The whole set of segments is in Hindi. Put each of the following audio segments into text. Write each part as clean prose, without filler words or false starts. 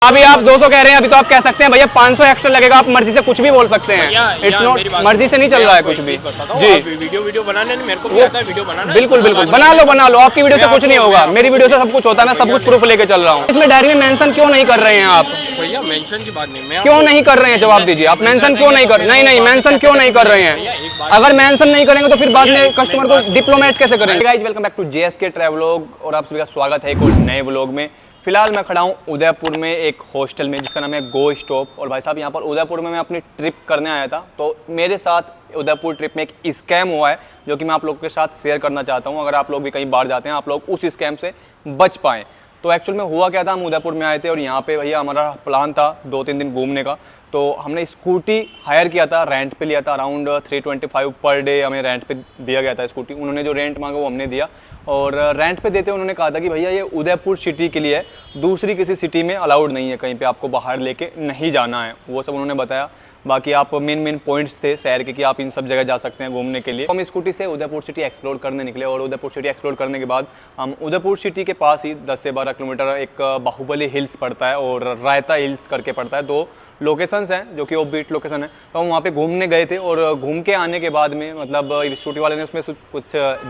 अभी आप 200 कह रहे हैं, अभी तो आप कह सकते हैं भैया 500 एक्स्ट्रा लगेगा, आप मर्जी से कुछ भी बोल सकते हैं। इट्स नॉट, मर्जी से नहीं चल रहा है कुछ भी जी। वीडियो बनाने मेरे को भी आता है, वीडियो बनाना बिल्कुल बिल्कुल बना लो, आपकी वीडियो से कुछ नहीं होगा, मेरी वीडियो से सब कुछ होता है, मैं सब कुछ प्रूफ लेके चल रहा हूँ। इसमें डायरी में मेंशन क्यों नहीं कर रहे हैं आप? भैया मेंशन की बात नहीं, क्यों नहीं कर रहे हैं, जवाब दीजिए आप। मेंशन क्यों नहीं कर, नहीं मेंशन क्यों नहीं कर रहे हैं? अगर मेंशन नहीं करेंगे तो फिर बाद में कस्टमर को डिप्लोमेट कैसे करेंगे? Guys welcome back to JSK travelogue और आप सभी का स्वागत है एक और नए व्लॉग में। फिलहाल मैं खड़ा हूँ उदयपुर में एक हॉस्टल में जिसका नाम है गो स्टॉप। और भाई साहब यहाँ पर उदयपुर में मैं अपनी ट्रिप करने आया था, तो मेरे साथ उदयपुर ट्रिप में एक स्कैम हुआ है जो कि मैं आप लोगों के साथ शेयर करना चाहता हूँ। अगर आप लोग भी कहीं बाहर जाते हैं, आप लोग उस स्कैम से बच पाएँ। तो एक्चुअल में हुआ क्या था, हम उदयपुर में आए थे और यहाँ पे भैया हमारा प्लान था 2-3 दिन घूमने का। तो हमने स्कूटी हायर किया था, रेंट पे लिया था, अराउंड 325 पर डे हमें रेंट पे दिया गया था स्कूटी। उन्होंने जो रेंट मांगा वो हमने दिया और रेंट पे देते उन्होंने कहा था कि भैया ये उदयपुर सिटी के लिए है, दूसरी किसी सिटी में अलाउड नहीं है, कहीं पे आपको बाहर लेके नहीं जाना है, वो सब उन्होंने बताया। बाकी आप मेन पॉइंट्स थे शहर के कि आप इन सब जगह जा सकते हैं घूमने के लिए। हम स्कूटी से उदयपुर सिटी एक्सप्लोर करने निकले और उदयपुर सिटी एक्सप्लोर करने के बाद हम उदयपुर सिटी के पास ही 10 से 12 किलोमीटर एक बाहुबली हिल्स पड़ता है और रायता हिल्स करके पड़ता है। 2 लोकेशंस हैं जो कि ऑफ बीट लोकेशन है। तो हम वहाँ पे घूमने गए थे और घूम के आने के बाद में मतलब स्कूटी वाले ने उसमें कुछ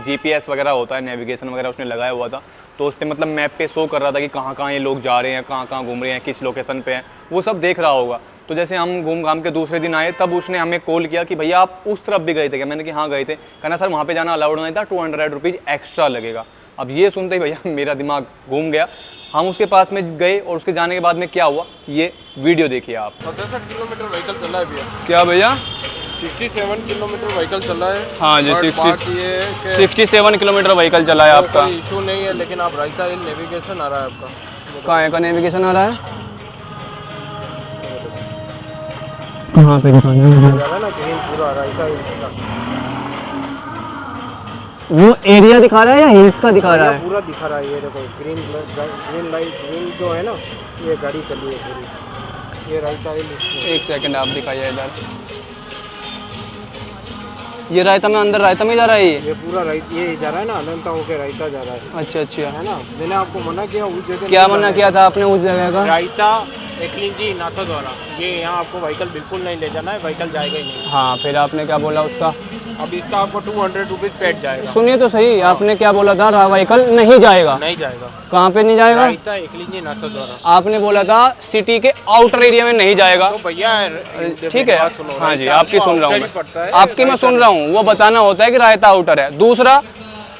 GPS वगैरह होता है, नेविगेशन वगैरह उसने लगाया हुआ था। तो उस पर मतलब मैप पे शो कर रहा था कि कहाँ कहाँ ये लोग जा रहे हैं, कहाँ कहाँ घूम रहे हैं, किस लोकेशन पे हैं, वो सब देख रहा होगा। तो जैसे हम घूम घाम के दूसरे दिन आए तब उसने हमें कॉल किया कि भैया आप उस तरफ भी गए थे क्या? मैंने कि हाँ गए थे। कहना सर वहाँ पे जाना अलाउड नहीं था, 200 रुपीज़ एक्स्ट्रा लगेगा। अब ये सुनते ही भैया मेरा दिमाग घूम गया। हम उसके पास में गए और उसके जाने के बाद में क्या हुआ ये वीडियो देखिए आप। 67 किलोमीटर व्हीकल चला है भैया। क्या भैया? 67 किलोमीटर व्हीकल चला है। हाँ जी, 67 किलोमीटर व्हीकल चला है आपका। इशू नहीं है, लेकिन आप रायता हिल नेविगेशन आ रहा है आपका। कहाँ का नेविगेशन आ रहा है? कहाँ पे दिखाना है? ना कहीं पूरा रायता हिल का वो एरिया दिखा रहा है या हिल्स का दिखा रहा है? पूरा दिखा रहा है। ये देखो ग्रीन लाइट ग्रीन जो है ना, ये गाड़ी चली है पूरी, ये रायता हिल। एक सेकंड आप दिखाइए इधर। ये रायता में अंदर रायता में जा रहा है ये पूरा रायता, ये जा रहा है ना अनंता होके रायता जा रहा है। अच्छा है ना, मैंने आपको मना किया उस जगह। क्या मना किया था आपने उस जगह का? रायता एकलिंजी नाथा द्वारा ये यहाँ आपको व्हीकल बिल्कुल नहीं ले जाना है, व्हीकल जाएगा ही नहीं। हाँ, फिर आपने क्या बोला उसका? अब इसका आपको 200 रुपीज़ पेड जाएगा। सुनिए तो सही, आपने क्या बोला था? व्हीकल नहीं जाएगा। नहीं जाएगा। कहाँ पे नहीं जाएगा? रायता एकलिंजी नाथा द्वारा। आपने बोला था सिटी के आउटर एरिया में नहीं जाएगा। तो भैया ठीक है, हाँ जी आपकी सुन रहा हूँ मैं, आपकी मैं सुन रहा हूँ। वो बताना होता है कि रायता आउटर है। दूसरा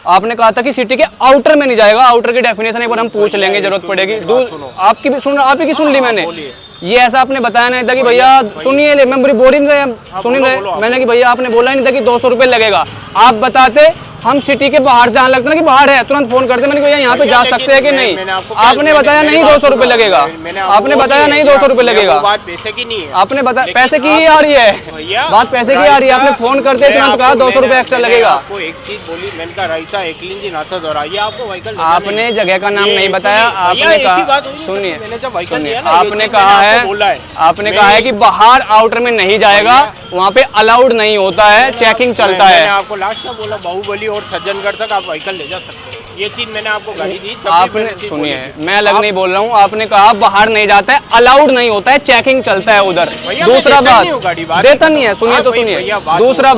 आपने कहा था कि सिटी के आउटर में नहीं जाएगा। आउटर की डेफिनेशन एक बार हम पूछ लेंगे, जरूरत पड़ेगी। आपकी भी सुन, आप ही की सुन ली मैंने। ये ऐसा आपने बताया नहीं था कि भैया सुनिए, मैं पूरी बोरिंग रहे सुन रहे मैंने कि भैया आपने बोला ही नहीं था कि 200 रुपये लगेगा। आप बताते हम सिटी के बाहर जाने लगता ना कि बाहर है, तुरंत फोन करते मैंने भैया यहाँ पे जा सकते हैं कि नहीं। आपने बताया नहीं 200 रुपये लगेगा। आपने बताया नहीं 200 रुपये लगेगा। बात पैसे की नहीं है। आपने बताया पैसे की ही आ रही है, बात पैसे की आ रही है। आपने फोन करते तुरंत कहा 200 रुपये एक्स्ट्रा लगेगा। आपको एक चीज बोली, मैंने कहा रायता एकलिंजी नाथा द्वारा, ये आपको व्हीकल आपने जगह का नाम नहीं बताया। आपने कहा, सुनिए आपने कहा है, आपने कहा है कि बाहर आउटर में नहीं जाएगा, वहाँ पे अलाउड नहीं होता है, चेकिंग चलता है। मैंने आपको लास्ट में बोला बाहुबली और सज्जनगढ़ तक आप व्हीकल ले जा सकते हैं। ये चीज मैंने आपको गाड़ी दी। आपने सुनिए, मैं अलग नहीं बोल रहा हूँ। आपने कहा बाहर नहीं जाता है, अलाउड नहीं होता है, चेकिंग चलता है उधर। दूसरा बात देता नहीं है, सुनिए तो सुनिए। दूसरा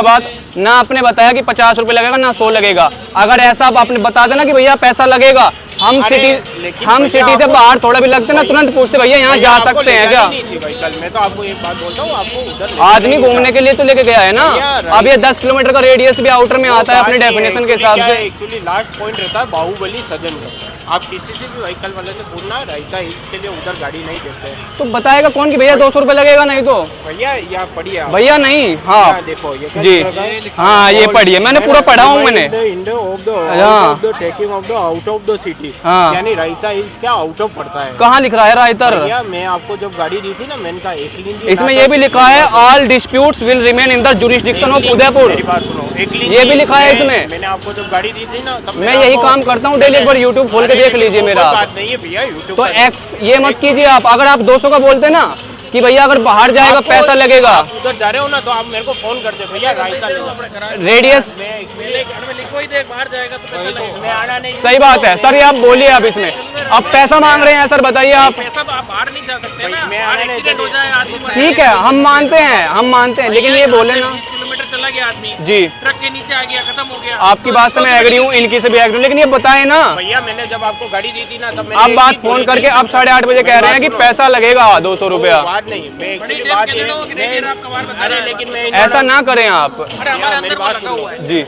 बात ना आपने बताया कि 50 रुपये लगेगा ना 100 लगेगा। अगर ऐसा आपने बता देना कि भैया पैसा लगेगा, हम सिटी से बाहर थोड़ा भी लगते ना तुरंत पूछते भैया यहाँ जा सकते हैं क्या? मैं तो आपको एक बात बोलता हूँ, आपको उधर आदमी घूमने के लिए तो लेके गया है ना। अब ये 10 किलोमीटर का रेडियस भी आउटर में आता है अपने डेफिनेशन के हिसाब से। एक्चुअली लास्ट पॉइंट रहता है बाहुबली सज्जनगढ़। आप किसी से भी व्हीकल वाले से पूछना, रायता हिल्स के लिए उधर गाड़ी नहीं देते हैं। तो बताएगा कौन कि भैया 200 रुपये लगेगा? नहीं तो भैया यहाँ पढ़िए भैया नहीं। हाँ देखो ये जी, हाँ ये पढ़िए, मैंने पूरा पढ़ा हूँ मैंने। Taking of the out of the city, यानी रायता हिल्स क्या आउट ऑफ पड़ता है। कहाँ लिख रहा है रायतर? भैया मैं आपको जब गाड़ी दी थी ना, मैंने कहा एकलिंजी, इसमें ये भी लिखा है all disputes will remain in the jurisdiction of Udaipur. मेरी बात सुनो, ये भी लिखा है इसमें। मैंने आपको जब गाड़ी दी थी ना, तब मैं यही काम करता हूँ डेली, एक बार यूट्यूब खोल के देख लीजिए मेरा। बात नहीं है भैया यूट्यूब तो एक्स ये मत कीजिए आप। अगर आप 200 का बोलते ना कि भैया अगर बाहर जाएगा पैसा लगेगा। आप उधर जा रहे हो ना तो आप मेरे को फोन कर दे भैया रायता ले लो। रेडियस लिखो ही दे, बाहर जाएगा तो पैसा लगेगा। मैं आना नहीं। सही बात है सर, ये आप बोलिए आप इसमें अब पैसा मांग रहे हैं सर, बताइए आप। पैसा तो आप बाहर नहीं जा सकते ना, मैं बाहर आने नहीं एक्सीडेंट हो जाए आदमी मर ठीक है, हम मानते हैं लेकिन ये बोले ना 20 किलोमीटर चला गया आदमी, जी, ट्रक के नीचे आ गया, खत्म हो गया। आपकी बात से मैं एग्री हूँ, इनकी से भी एग्री हूँ, लेकिन ये बताए ना भैया मैंने जब आपको गाड़ी दी थी ना तब मैंने आप एक बात चीज फोन बोली करके थी। अब 8:30 बजे कह रहे हैं कि पैसा लगेगा 200 रुपया। बात नहीं, मैं बड़ी एक्चुअली देर बात के ये लोगों की रेडियर आपका बार बता रहा है। लेकिन मैं ऐसा ना करें आप अरे हमारे अंदर को लगा हुआ है। जी,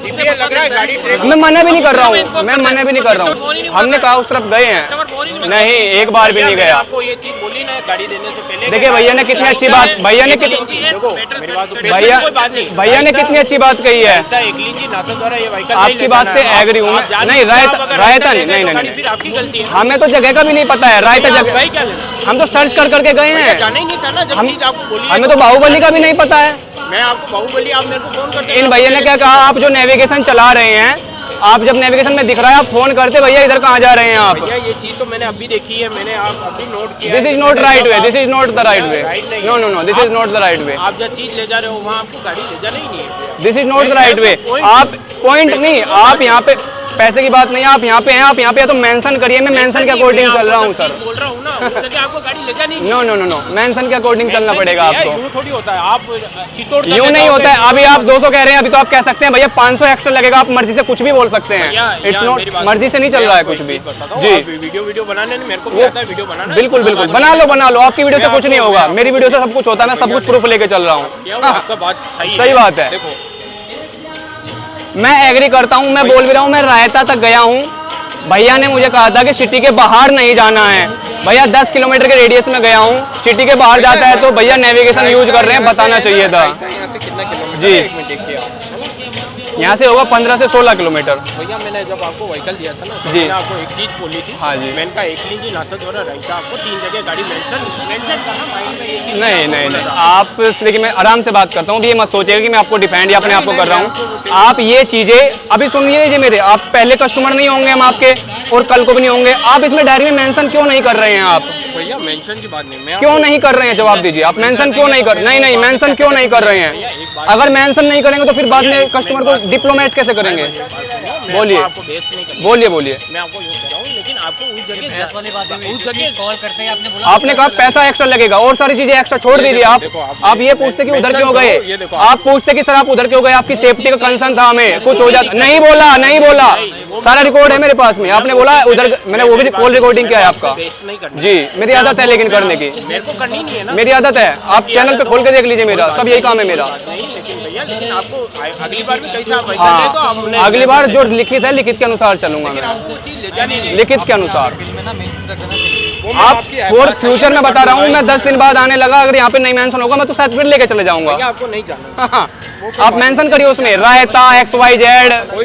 इसलिए लग रहा है गाड़ी ट्रेन मैं मना भी नहीं कर रहा हूँ, मैं मना भी नहीं कर रहा हूँ, हमने कहा उस तरफ गए हैं, नहीं एक बार भी नहीं मैंने गया। आपको ये चीज बोली ना गाड़ी देने से पहले। देखिए भैया ने कितनी अच्छी बात, भैया ने देखो मेरी बात तो भैया कोई बात नहीं, भैया ने कितनी अच्छी बात कही है। एकली जी नाटक द्वारा ये व्हीकल आपकी बात से एग्री हूँ मैं, नहीं रायता नहीं, फिर आपकी गलती है। हमें तो जगह का भी नहीं पता है, रायता जगह भाई क्या लेना, हम तो सर्च कर करके गए हैं, जाना ही नहीं था ना जब चीज आपको बोली है। हमें तो बाहुबली का भी नहीं पता है। मैं आपको बाहुबली, आप मेरे को फोन करते इन भैया ने क्या कहा, आप जो नेविगेशन चला रहे हैं, आप जब नेविगेशन में दिख रहा है आप फोन करते भैया इधर कहाँ जा रहे हैं आप। भैया ये चीज तो मैंने अभी देखी है, मैंने आप अभी नोट किया। This is not right way, this is not the right way, Right नहीं no no no, this is not the right way, आप जहाँ चीज ले जा रहे हो वहाँ आपको गाड़ी ले जाना ही नहीं है। This is not the right way. आप पॉइंट नहीं, आप यहाँ पे पैसे की बात नहीं है, आप यहाँ पे हैं, आप यहाँ पे तो मेंशन करिए, मैं मेंशन के अकॉर्डिंग चल रहा हूँ सर। बोल रहा हूँ ना, उस जगह आपको गाड़ी ले जानी नहीं। No no no no, mention के अकॉर्डिंग चलना पड़ेगा आपको। यूँ थोड़ी होता है, आप चित्तौड़ तक यूँ ले नहीं जाओगे, होता है, अभी आप 200 कह रहे हैं, अभी तो आप कह सकते हैं भैया 500 एक्स्ट्रा लगेगा, आप मर्जी से कुछ भी बोल सकते हैं, इट्स नॉट, मर्जी से नहीं चल रहा है कुछ भी। जी वीडियो बनाने में मेरे को भी आता है, वीडियो बनाना। बिल्कुल बिल्कुल, बना लो, आपकी वीडियो से कुछ नहीं होगा, मेरी वीडियो से सब कुछ होता है, मैं सब कुछ प्रूफ लेके चल रहा हूँ। आपका बात सही बात है, देखो मैं एग्री करता हूँ, मैं बोल भी रहा हूँ, मैं रायता तक गया हूँ, भैया ने मुझे कहा था कि सिटी के बाहर नहीं जाना है, भैया 10 किलोमीटर के रेडियस में गया हूँ, सिटी के बाहर जाता है तो भैया नेविगेशन यूज कर रहे हैं, बताना चाहिए था। यहाँ से कितना किलोमीटर जी। है? एक मिनट देखिए आप। यहाँ से होगा 15 से 16 किलोमीटर। भैया मैंने जब आपको व्हीकल दिया था ना तो जी। मैंने आपको एक चीज बोली थी। हाँ जी। मैंने कहा एकली जी नाथा द्वारा रहता आपको 3 जगह गाड़ी मेंशन करना माइंड में ये चीज नहीं आपको नहीं बोला नहीं, था। आप इसलिए कि मैं आराम से बात करता हूँ, ये मत सोचिएगा कि मैं आपको डिफेंड या अपने आप को कर रहा हूँ। आप ये चीज़ें अभी सुन लीजिए मेरे, आप पहले कस्टमर नहीं होंगे हम आपके, और कल को भी नहीं होंगे, आप इसमें डायरी में मेंशन क्यों नहीं कर रहे हैं आप, भैया मेंशन की बात नहीं, मैं क्यों नहीं कर रहे हैं, जवाब दीजिए आप, मेंशन क्यों नहीं कर, नहीं मेंशन क्यों नहीं कर रहे हैं, अगर मेंशन नहीं करेंगे तो फिर बाद में कस्टमर को डिप्लोमेट कैसे करेंगे, बोलिए आपको बेस नहीं करना, बोलिए। मैं आपको यूज कर रहा हूँ, लेकिन आपको उस जगह वाली बात है, उस जगह कॉल करते हैं, आपने बोला आपने कहा पैसा एक्स्ट्रा लगेगा और सारी चीजें एक्स्ट्रा छोड़ दीजिए आप। देखो, आप ये पूछते कि उधर क्यों ये गए, देखो, आप पूछते कि सर आप उधर क्यों गए, आपकी सेफ्टी का कंसर्न था, हमें कुछ हो जाता, नहीं बोला, सारा रिकॉर्ड है मेरे पास में, आपने बोला उधर, मैंने वो भी कॉल रिकॉर्डिंग किया है आपका। बेस नहीं करना, जी मेरी आदत है लेकिन करने की, मेरे को करनी नहीं है ना, मेरी आदत है, आप चैनल पे खोल के देख लीजिए, मेरा सब यही काम है मेरा। नहीं लेकिन भैया, लेकिन आपको अगली बार भी कैसा आप व्हीकल हाँ, ले तो आपने अगली बार जो लिखित है लिखित के अनुसार चलूंगा मैं, आपको वो चीज ले जानी नहीं है। लिखित के अनुसार। में ना मेंशन कर देना चाहिए। वो मैं आप आपकी फॉर बात फ्यूचर में बता रहा हूँ, मैं 10 दिन बाद आने लगा, अगर यहाँ पे नहीं मेंशन होगा मैं तो शायद फिर लेके चले जाऊंगा। भैया आपको नहीं जाना, हाँ, आप मेंशन करिए उसमें रायता XYZ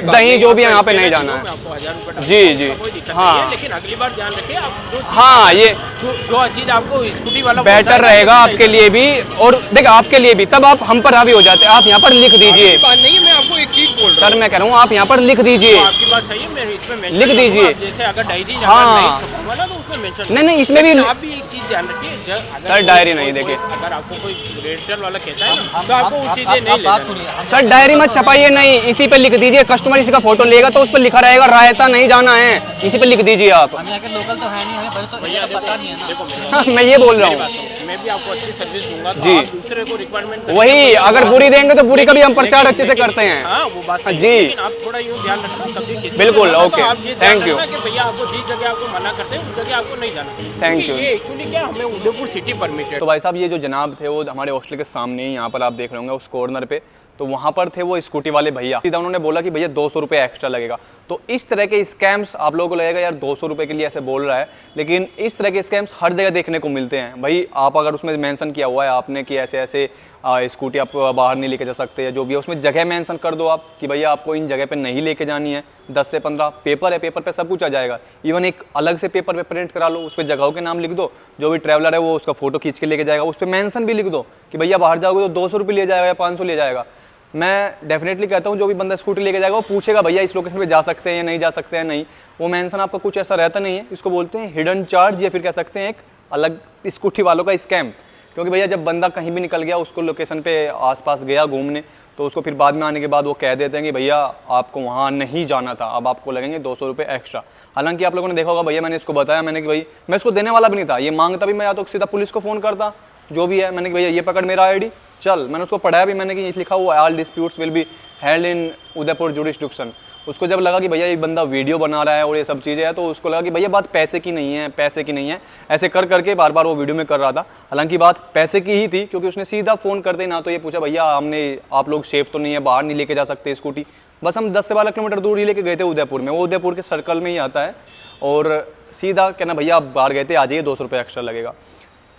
दही जो भी है यहाँ पे नहीं जाना मैं है। आपको 1000 रुपये डाल जी दूंगा, जी उसका कोई दिक्कत हाँ। नहीं है, लेकिन अगली बार ध्यान रखिए आप जो हाँ, ये जो चीज आपको स्कूटी वाला बोलता बेटर है ना, रहेगा ये आपके लिए भी, और देखिए आपके लिए भी, तब आप हम पर हावी हो जाते हैं। आप यहाँ पर लिख दीजिए, बात नहीं है, मैं आपको एक चीज बोल रहा सर मैं कह रहा हूँ आप यहाँ पर लिख दीजिए, हूँ, आपकी बात सही है, मैं इसमें mention लिख दीजिए। करूंगा, जैसे अगर डायरी हाँ। नहीं छपूंगा ना तो उसमें मेंशन नहीं इसमें भी, आप भी एक चीज ध्यान रखिए, अगर सर, कोई- डायरी नहीं देखिए। अगर आपको कोई रेंटल वाला कहता है ना तो आपको वो चीजें नहीं लेना। सर डायरी मत छपाइए, नहीं इसी पे लिख दीजिए, कस्टमर इसी का फोटो लेगा तो उस पर लिखा रहेगा रायता नहीं जाना है, इसी पे लिख दीजिए आप। हम यहाँ के लोकल तो है नहीं, हमें पहले तो भैया इतना पता नहीं है ना। देखो मेरी मैं ये बोल रहा बात हूँ, सुनो, मैं भी आपको अच्छी सर्विस दूंगा तो जी। आप दूसरे को रिक्वायरमेंट वही अगर बुरी देंगे तो बुरी का भी हम प्रचार अच्छे से करते हैं। हाँ वो बात सही जी। है, लेकिन आप थोड़ा यूँ ध्यान रखना कभी किसी बिल्कुल, से जाना तो ओके, आप ये ध्यान thank you। रखना कि भैया आपको जिस जगह आपको मना करते हैं उस जगह आपको नहीं जाना। Thank क्योंकि you। ये एक्चुअली क्या हमें उदयपुर सिटी परमिटेड। तो भाई साहब ये जो जनाब थे वो हमारे हॉस्टल के सामने ही, यहाँ पर आप देख रहे होंगे उस कॉर्नर पे, तो वहाँ पर थे वो स्कूटी वाले भैया, सीधा उन्होंने बोला कि भैया 200 रुपये एक्स्ट्रा लगेगा। तो इस तरह के स्कैम्स आप लोगों को लगेगा यार 200 रुपये के लिए ऐसे बोल रहा है, लेकिन इस तरह के स्कैम्स हर जगह देखने को मिलते हैं। भाई आप अगर उसमें मेंशन किया हुआ है आपने कि ऐसे ऐसे स्कूटी आप बाहर नहीं लेके जा सकते, या जो भी है उसमें जगह मेंशन कर दो आप कि भैया आपको इन जगह पे नहीं लेके जानी है, 10 से 15 पेपर है, पेपर पे सब कुछ आ जाएगा। इवन एक अलग से पेपर पे प्रिंट करा लो, उस पर जगहों के नाम लिख दो, जो भी ट्रैवलर है वो उसका फोटो खींच के लेके जाएगा, उस पर मेंशन भी लिख दो कि भैया बाहर जाओगे तो 200 रुपये ले जाएगा या 500 ले जाएगा। मैं डेफिनेटली कहता हूँ जो भी बंदा स्कूटी लेके जाएगा वो पूछेगा भैया इस लोकेशन पे जा सकते हैं या नहीं जा सकते हैं, नहीं वो मेंशन आपका कुछ ऐसा रहता नहीं है। इसको बोलते हैं हिडन चार्ज, या फिर कह सकते हैं एक अलग स्कूटी वालों का स्कैम, क्योंकि भैया जब बंदा कहीं भी निकल गया, उसको लोकेशन पे आसपास गया घूमने, तो उसको फिर बाद में आने के बाद वो कह देते हैं कि भैया आपको वहाँ नहीं जाना था, अब आपको लगेंगे 200 रुपये एक्स्ट्रा। हालांकि आप लोगों ने देखा होगा भैया, मैंने इसको बताया, मैंने कि भाई मैं इसको देने वाला भी नहीं था, ये मांगता भी मैं या तो सीधा पुलिस को फ़ोन करता जो भी है, मैंने कि भैया ये पकड़ मेरा आईडी चल। मैंने उसको पढ़ाया भी, मैंने कि लिखा हुआ all disputes will be held in Udaipur jurisdiction. उसको जब लगा कि भैया ये बंदा वीडियो बना रहा है और ये सब चीज़ें हैं, तो उसको लगा कि भैया बात पैसे की नहीं है, पैसे की नहीं है, ऐसे कर करके बार बार वो वीडियो में कर रहा था। हालांकि बात पैसे की ही थी, क्योंकि उसने सीधा फ़ोन करते ही ना तो ये पूछा भैया हमने आप लोग सेफ तो नहीं है, बाहर नहीं लेके जा सकते स्कूटी, बस हम 10 से 12 किलोमीटर दूर ही लेके गए थे उदयपुर में, वो उदयपुर के सर्कल में ही आता है, और सीधा कहना भैया आप बाहर गए थे, आ जाइए 200 रुपये एक्स्ट्रा लगेगा।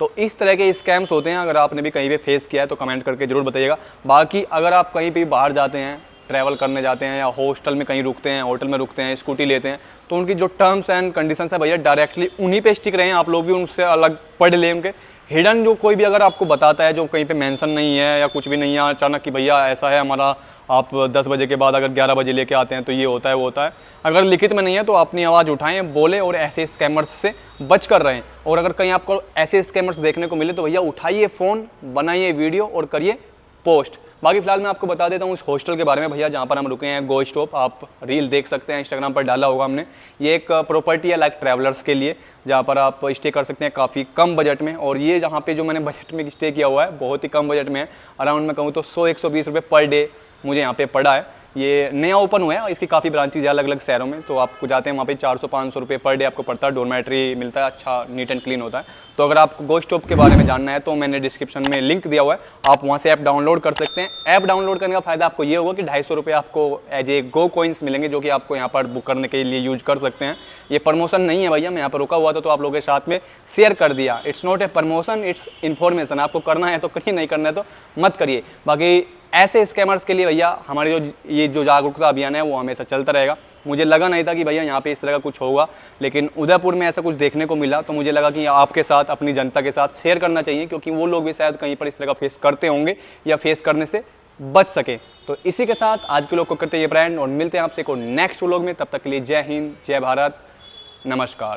तो इस तरह के स्कैम्स होते हैं। अगर आपने भी कहीं पे फेस किया है तो कमेंट करके ज़रूर बताइएगा। बाकी अगर आप कहीं पे बाहर जाते हैं, ट्रैवल करने जाते हैं या हॉस्टल में कहीं रुकते हैं, होटल में रुकते हैं, स्कूटी लेते हैं, तो उनकी जो टर्म्स एंड कंडीशंस है भैया डायरेक्टली उन्हीं पे स्टिक रहे हैं, आप लोग भी उनसे अलग पढ़ लें। उनके हिडन जो कोई भी अगर आपको बताता है, जो कहीं पे मेंशन नहीं है या कुछ भी नहीं है, अचानक कि भैया ऐसा है हमारा, आप 10 बजे के बाद अगर 11 बजे लेके आते हैं तो ये होता है वो होता है, अगर लिखित में नहीं है तो अपनी आवाज़ उठाएं, बोलें और ऐसे स्कैमर्स से बच कर रहें। और अगर कहीं आपको ऐसे स्कैमर्स देखने को मिले तो भैया उठाइए फ़ोन, बनाइए वीडियो और करिए पोस्ट। बाकी फिलहाल मैं आपको बता देता हूँ इस हॉस्टल के बारे में भैया, जहाँ पर हम रुके हैं, गो स्टॉप। आप रील देख सकते हैं, इंस्टाग्राम पर डाला होगा हमने। ये एक प्रॉपर्टी है लाइक ट्रैवलर्स के लिए, जहाँ पर आप स्टे कर सकते हैं काफ़ी कम बजट में। और ये जहाँ पे जो मैंने बजट में स्टे किया हुआ है बहुत ही कम बजट में है, अराउंड मैं कहूँ तो 100-120 रुपये पर डे मुझे यहाँ पे पड़ा है। ये नया ओपन हुआ है, इसकी काफ़ी ब्रांचेज है अलग अलग शहरों में, तो आपको जाते हैं वहाँ पे 400-500 रुपये पर डे आपको पड़ता है। डोरमेट्री मिलता है, अच्छा नीट एंड क्लीन होता है। तो अगर आपको गो स्टॉप के बारे में जानना है तो मैंने डिस्क्रिप्शन में लिंक दिया हुआ है, आप वहाँ से ऐप डाउनलोड कर सकते हैं। ऐप डाउनलोड करने का फ़ायदा आपको ये होगा कि 250 रुपये आपको एज ए गो कॉइन्स मिलेंगे, जो कि आपको यहाँ पर बुक करने के लिए यूज कर सकते हैं। ये प्रमोशन नहीं है भैया, मैं यहाँ पर रुका हुआ था तो आप लोगों के साथ में शेयर कर दिया। It's not a promotion, it's information. आपको करना है तो करिए, नहीं करना है तो मत करिए। बाकी ऐसे स्कैमर्स के लिए भैया हमारे जो जागरूकता अभियान है वो हमेशा चलता रहेगा। मुझे लगा नहीं था कि भैया यहाँ पे इस तरह का कुछ होगा, लेकिन उदयपुर में ऐसा कुछ देखने को मिला, तो मुझे लगा कि आपके साथ, अपनी जनता के साथ शेयर करना चाहिए, क्योंकि वो लोग भी शायद कहीं पर इस तरह का फेस करते होंगे या फेस करने से बच सके। तो इसी के साथ आज के लोग को करते ये ब्रांड, और मिलते हैं आपसे को नेक्स्ट व्लॉग में। तब तक के लिए जय हिंद, जय भारत, नमस्कार।